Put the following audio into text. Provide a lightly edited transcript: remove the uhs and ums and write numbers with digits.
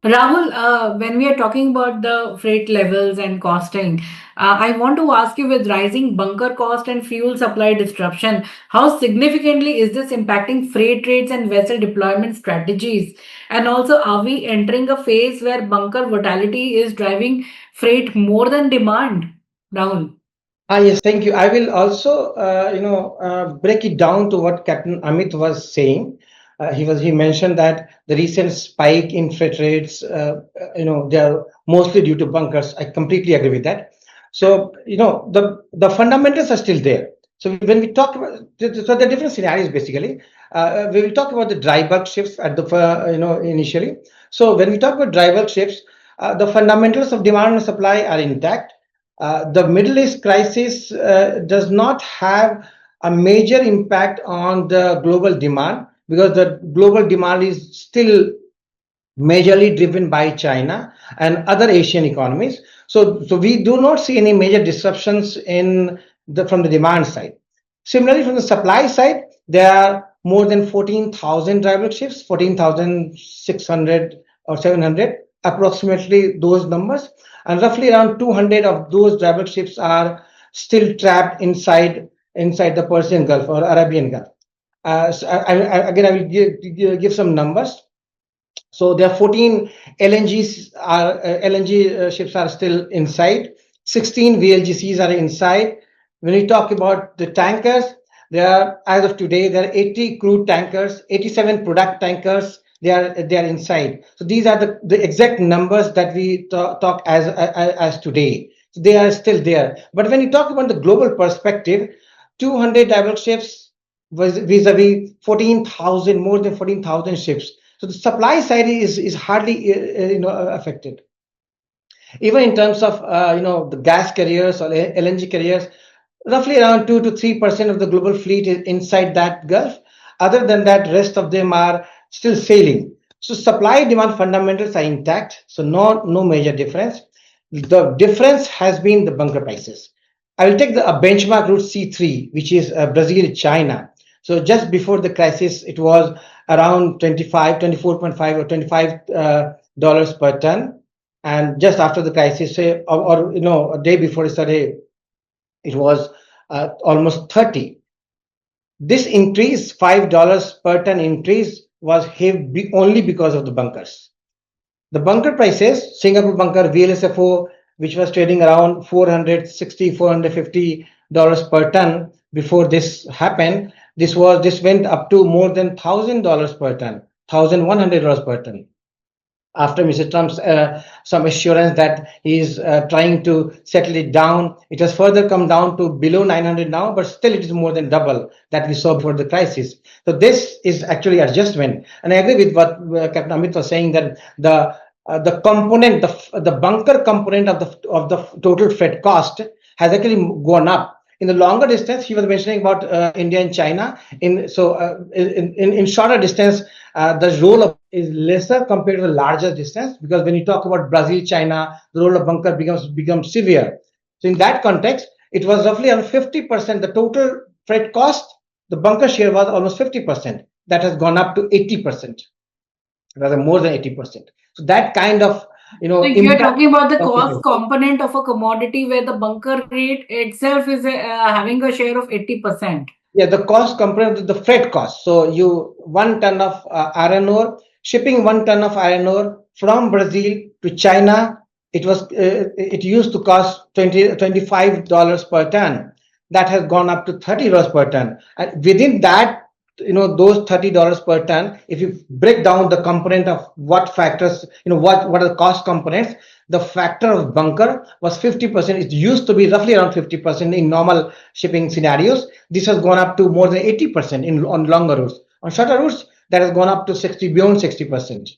Rahul, when we are talking about the freight levels and costing, I want to ask you, with rising bunker cost and fuel supply disruption, how significantly is this impacting freight rates and vessel deployment strategies? And also, are we entering a phase where bunker volatility is driving freight more than demand? Rahul. Yes, thank you. I will also, break it down to what Captain Amit was saying. He mentioned that the recent spike in freight rates, they are mostly due to bunkers. I completely agree with that. So, the fundamentals are still there. So when we talk about, so there are different scenarios basically. We will talk about the dry bulk ships at initially. So when we talk about dry bulk ships, the fundamentals of demand and supply are intact. The Middle East crisis does not have a major impact on the global demand because the global demand is still majorly driven by China and other Asian economies. So we do not see any major disruptions from the demand side. Similarly, from the supply side, there are more than 14,000 dry bulk ships, 14,600 or 700, approximately those numbers, and roughly around 200 of those dry bulk ships are still trapped inside the Persian Gulf or Arabian Gulf. Again, I will give some numbers. So there are 14 LNG ships are still inside. 16 VLGCs are inside. When we talk about the tankers, as of today, there are 80 crude tankers, 87 product tankers. They are inside. So these are the exact numbers that we talk as today. So they are still there. But when you talk about the global perspective, 200 naval ships was vis-a-vis 14,000, more than 14,000 ships. So the supply side is hardly affected. Even in terms of the gas carriers or LNG carriers, roughly around 2 to 3% of the global fleet is inside that Gulf. Other than that, rest of them are still sailing. So supply demand fundamentals are intact. So no major difference. The difference has been the bunker prices. I will take a benchmark route C3, which is Brazil, China. So just before the crisis, it was around 24.5 or $25 per ton. And just after the crisis, say, or a day before yesterday, it was almost 30. This increase, $5 per ton increase, was only because of the bunkers. The bunker prices, Singapore bunker VLSFO, which was trading around $460, $450 per ton before this happened, this went up to more than $1,000 per ton, $1,100 per ton. After Mr. Trump's some assurance that he is trying to settle it down, it has further come down to below 900 now, but still it is more than double that we saw before the crisis. So this is actually adjustment, and I agree with what Captain Amit was saying, that the component, the bunker component of the total freight cost has actually gone up. In the longer distance, he was mentioning about India and China. In shorter distance, the role is lesser compared to the larger distance, because when you talk about Brazil, China, the role of bunker becomes severe. So in that context, it was roughly around 50%. The total freight cost, the bunker share was almost 50%. That has gone up to 80%, rather more than 80%. So that kind of So you're talking about the cost component of a commodity where the bunker rate itself is having a share of 80%. Yeah, the cost component of the freight cost. So 1 ton of iron ore, shipping 1 ton of iron ore from Brazil to China, it used to cost $25 per ton. That has gone up to $30 per ton. And within that, those $30 per ton, if you break down the component of what factors, what are the cost components, the factor of bunker was 50%. It used to be roughly around 50% in normal shipping scenarios. This has gone up to more than 80% on longer routes. On shorter routes, that has gone up to beyond 60%.